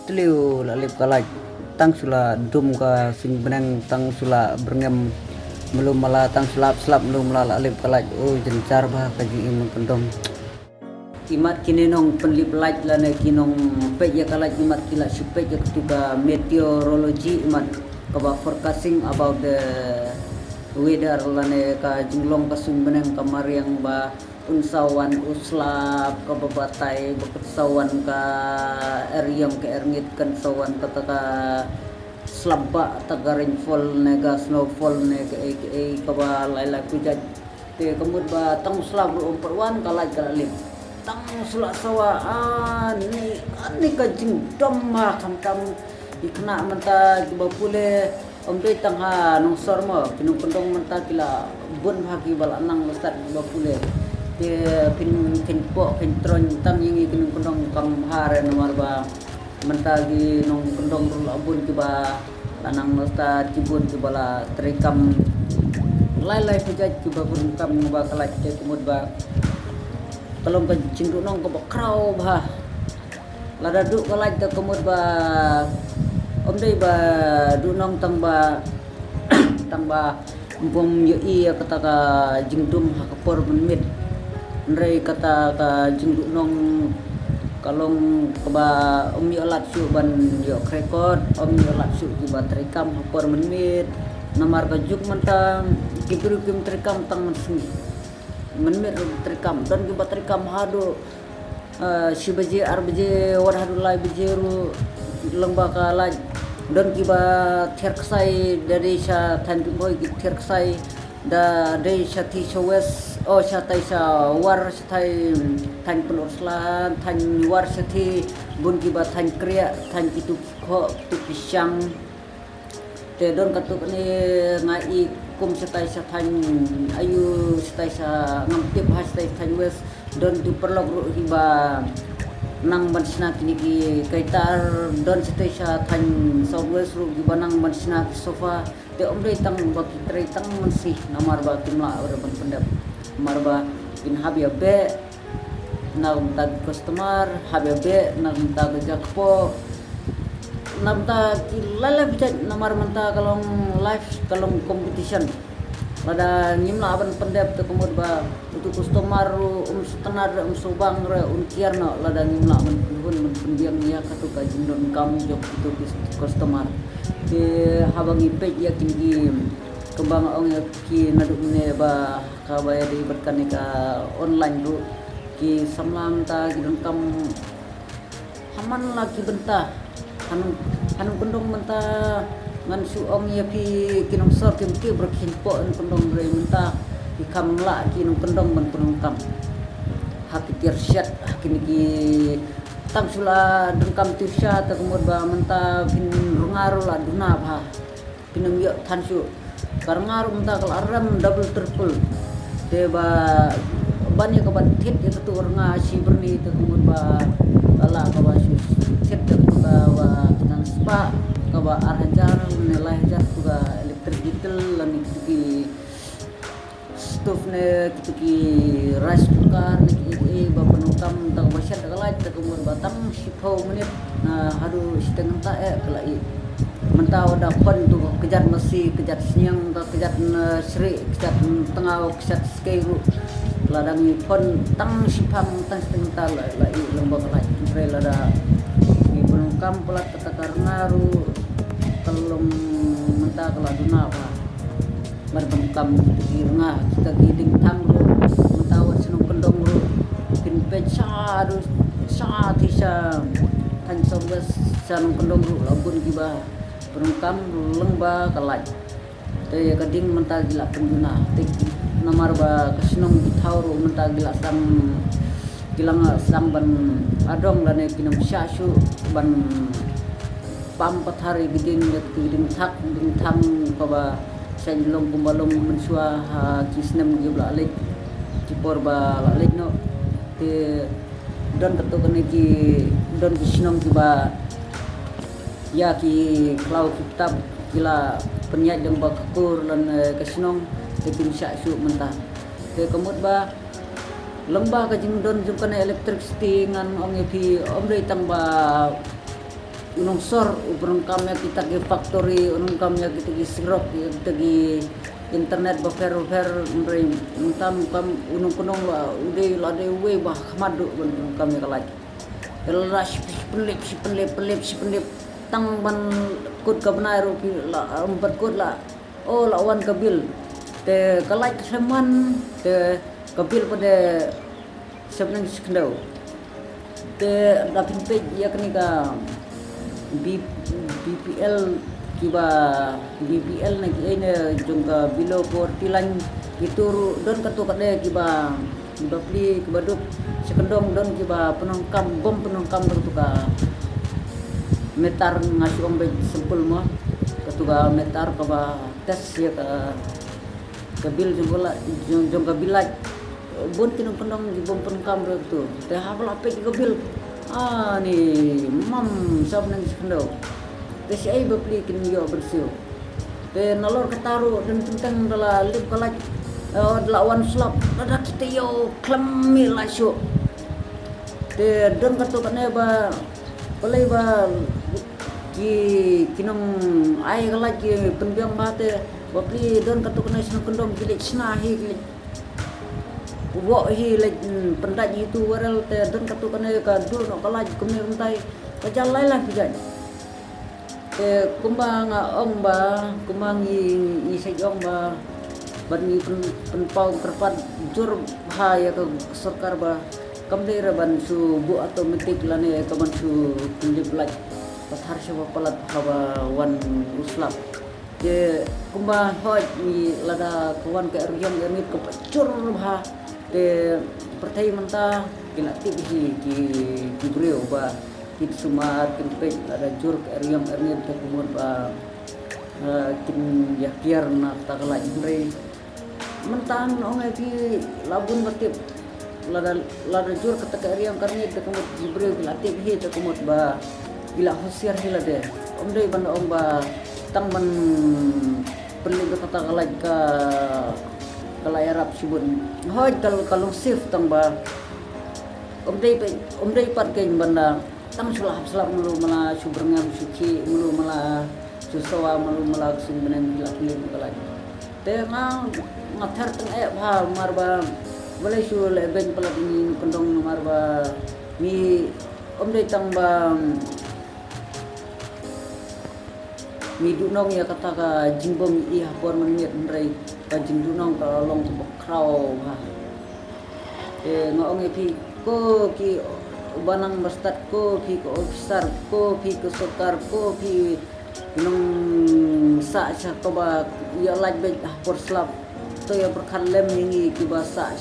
Teliu la lip kalaj tang sula dum ka sing benang tang sula berngem belum mala tang selap belum mala la lip kalaj jencar bah kaji imang kendom imat kinenong penlip laj lana kinong pej ya kalaj imat kila supej ya ketuga meteorologi imat kaba forecasting about the weather lana ka jinglong kasung benang kamar yang ba unsawan uslap ka babatay bakutsawan ka eryam ka erngit kan sawan ka slabba taga rainfall nega snowfall nega kaba laila kujat te kamud ba tang slab umperwan kalaj kalalip tang sula sawa ani ka jingdom ma kam ikna manta ba pule ombe tang ha nong sormo kinung pendong manta kila bun bagi balanang lesat ba pule dia pin po pin tron tam yang kinung kendong kang hare nomor ba mentagi nong kendong rulabun kiba lanang nosta cibun kibala trikam lai pejat kiba pun kam ba kalaj te kumud ba kalong ka cingdu nong ko krau ba lada du kalaj te kumud ba omdei ba du nong tang ba bom yo iya kata ka jingdum hakapor menmit Nrai kata ka jingdu nong kalong kaba yo alat su ban yo krekod yo alat su ki ba trikam hapor menmit namar ka juk mentang kipiru kim trikam tang mensi menmit trikam dan ki ba trikam hado si beje ar beje war hadu lai beje ru lengba ka laj dan ki ba therksai dari sha thandu boy ki therksai da dei sati showes satai sa war satai than penurslan than war sati bun ki ba than kriya than itu kho tu pisang te don katuk ni ngai kum satai sa than ayu satai sa ngamtip has satai than wes don tu perlok ru ki ba nang bansna kini ki kaitar don satai sa than southwest ru ki ba nang bansna sofa te omdei tang baki trai tang mensih namar ba kimla ora ban pendap marba in habia be nang tag customer habia be nang tag jakpo nang tag lala bisa namar menta kalong live kalong competition pada nyimla aban pendap te kumud ba untuk customer setenar subang re kiarno lada nyimla men pendiam ya katu ka jindon kam jok itu customer ke habangi pej ya tinggi kembang ong ya ki naduk ne ba ka bayar diberkan ka online ru ki samlam ta gidon kam haman lagi benta hanung kendong menta ngan su ong ya pi kinong sor kim ki berkin po kendong re menta ki kam la ki nong kendong men penung kam hakitir syat hakini ki tang sula dengkam tirsa ta kumur ba menta bin rungaru la duna ba pinung yo tansu karngaru menta kal aram double triple deba banyak kaban tit itu tu oranga si berni ta kumur ba ala ka ba si tit ta ba wa tan spa ka ba arhajar nilai hajar tu ga elektrik digital lan ki stove ne ki rice cooker ne ba penukam tang masyad kalaj ta kumur batang sipau menit na haru setengah ta kelai mentau da pon tu kejar mesi kejar siang ta kejar sri kejar tengah kejar skeiru ladang pon tang sipam tang setengah ta lai lomba kalaj re lada ni penukam pelat kata karnaru telung menta keladuna apa bertengkam di tengah kita giding tangru mentawat senung kendong ru pin pecah saat isa tan sobes senung kendong ru labun giba bertengkam lengba kalaj te kading menta gila pengguna te namar ba kasinong itauru menta gila sang gilang sang ban adong lane kinam syasu ban pampat hari giding thak giding tham kaba sanjlong kumbalong mensua kisnem gibla alik cipor ba alik no te don ketukane ki don kisnom kiba ya ki klau kitab kila penyat deng ba kakur lan kisnom te pinsya su mentah te kemut ba lembah ka jing don jukane electricity ngan ong epi om dei tang ba unong sor ubrong kamya kita gi factory unong kamya kita gi sirok kita gi internet ba fer mre untam kam unong kunong la ude la de we ba khamadu unong kamya kalaj ela si penlip tang ban kut kabnai ro pi la empat kut la oh lawan kabil te kalaj keseman te kabil pada sebenarnya sekendau te dapin page ya kenika BPL kiba BPL na ina jongka bilo por tilan itu don katu kade kiba bapli kiba duk sekendong don kiba penongkam bom penongkam katu ka metar ngasih ombe sempul mah katu ka metar kaba tes ya ka bil jongka bilaj bon kinong pendong di bom penongkam tu teh hafal apa ki bil ni mam sab nang sekendau te si ai bapli kin yo bersio te nalor kataru dan tentang dala lip kalaj lawan slap ada kita yo klemi lasyo te don katu kane ba palai ba ki kinong ai kalaj ki penbiang bate bapli don katu kane sna kendom gilik sna hi gilik wo hi lek pendak itu waral te don katu kane ka dul no kalaj kumi untai kajalai lah kijaj te kumbang ong ba kumbang i sejong ba ban penpau kerpat jur bahaya ke sarkar ba kamdera ban su bu automatic lane ka ban su kunjib laj pathar seba palat hawa wan uslap te kumbang hoj ni lada kawan ke ryong amit ke pacur bah te pertai menta kilati ki breu ba kit sumar kin pej ada jur ke riam ernet ke kumur ba kin yakiar na takala imre mentang onge ki labun batip lada jur ke tak riam karne ke kumur jibril kilati hi te kumur ba gila hosiar hila de omdei ban om ba tang ban perli ke kata kalaj ka kalai arab sibun hoj kalau shift tang ba omdei pat ken banda tang sulap mulu mala subrengam suci mulu mala susawa mulu mala sumbenan hilak lim kalai te ngathar tang bha marba boleh su leben pelat ini kendong marba mi omdei tang ba mi dunong ya kata ka jingbom i hapor menit ndrei ka jingdunong ka long bokraw ha ngong pi ko ki banang mastat ko pi ko officer ko pi ko sokar ko pi nong sa ko ba ya laj be hapor slap to ya berkhalem ningi ki ba sa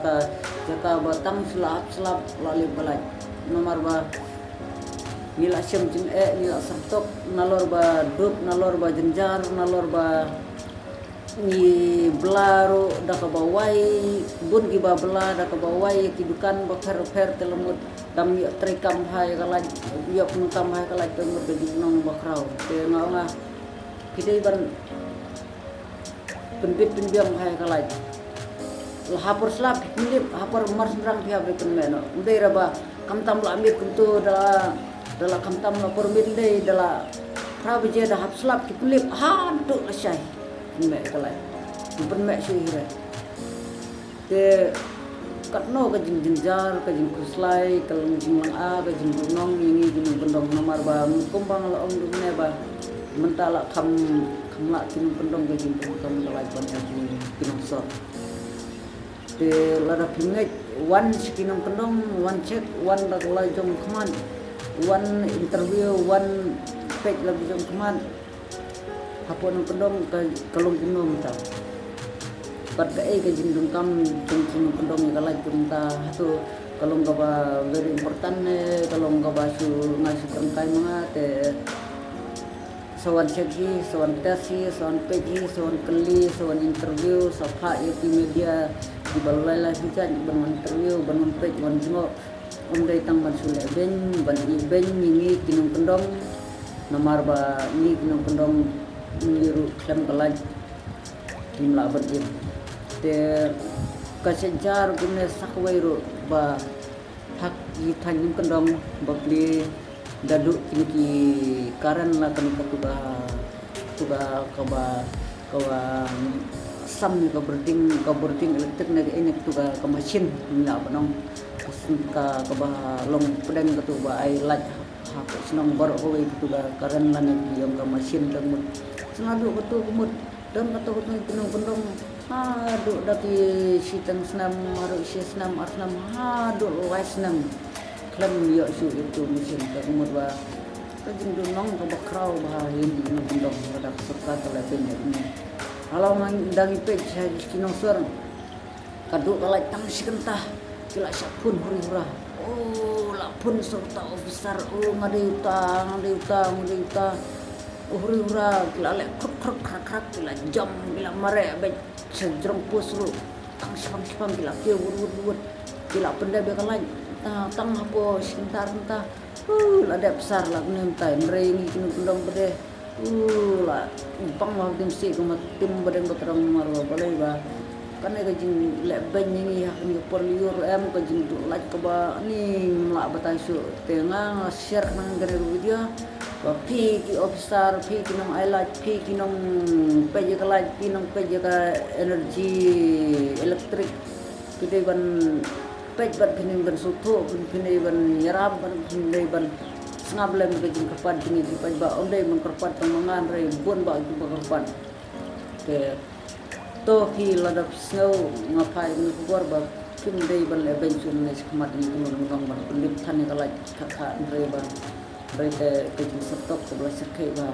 ka jaka batang slap lali balaj nomor ba nila syam jin nila sartok nalor ba dup nalor ba jenjar nalor ba ni blaro da ka bawai bun ki ba bla da ka bawai ki dukan ba fer telemut dam ya trekam hai kalaj ya pun kam hai kalaj pemur de nong ba kraw te nga kidai ban penbit penbiang hai kalaj hapor slap milip hapor mars rang pia be penmeno ndai raba kam tam la amir kuntu dala kam tam la pormit dei dala prabeje da hap slap ki pilip hantu la syai me kalai pen me syai hira te katno ka jinjar ka jing kuslai kalung jing a ka jing nong ini jing pendong nomor ba kumbang la ong ne ba mentala kam la tin pendong ka jing kam kalai ban jing kinong so te lara pingai one kinong pendong one check one la kalai jong kman one interview one page lagi jong kman hapon pendong kalung gunung ta pat ka ka jing kam jing pendong kalai kumta hatu kalung ka ba very important ne kalung ka ba su ngasih tangkai mga te sawan segi sawan tesi sawan pegi sawan keli sawan interview sapa di media di balai lah bican ban interview ban page ban jengok umdai tang ban sule ban ini kinung pendong nomor ba ni kinung pendong niru klem kalaj timla badim te kasejar gune sakwairu ba hak yi tanyum kendong bakli daduk kini karan lah kami tuga kaba sam ka berding elektrik na ini tuga ka mesin na banong ka long pedang ka tuba ai laj ha senang baru ko tuga karan lah yang ka mesin tengmut senadu betul kumut dan kata betul penong aduh dati sitang senam haru isi senam arsenam aduh wai senam klam yo su itu mesin ka kumut ba kajing dunong ka bakrau ba hindi no bundong kada serta telepen ini kalau mang dagi pej saya kinong sur kaduk kalai tang sikentah kila sapun huri-hura oh lapun serta officer oh ngade utang huri-hura kila lek kruk krak kila jam kila mare be sejrong pusru tang sipang kila kia wud kila penda be kalai tang hapo sebentar entah ada besar lah nentai mereng kini kundang berde lah pang lah tim si kumat tim badeng beterang maru balai ba karena kajing lek banyi hak ni perliur kajing tu laj keba ni lah batasu tengah share nang gere video ba pi ki officer pi ki nang ailaj pi ki nang peje kalaj pi nang peje ka energi elektrik pide ban pej bat kini ban suto kini ban yarab kini ban sengablem kajing kerpan kini di pej ba onde man kerpan temangan re bon ba itu ba kerpan ke to ki ladap snow ngapai ni kuar ba kim dei ban le ben sun nes khamat ni nong ban pendip than ni kalaj kakak re ba re te kajing setok 11 sekhe ba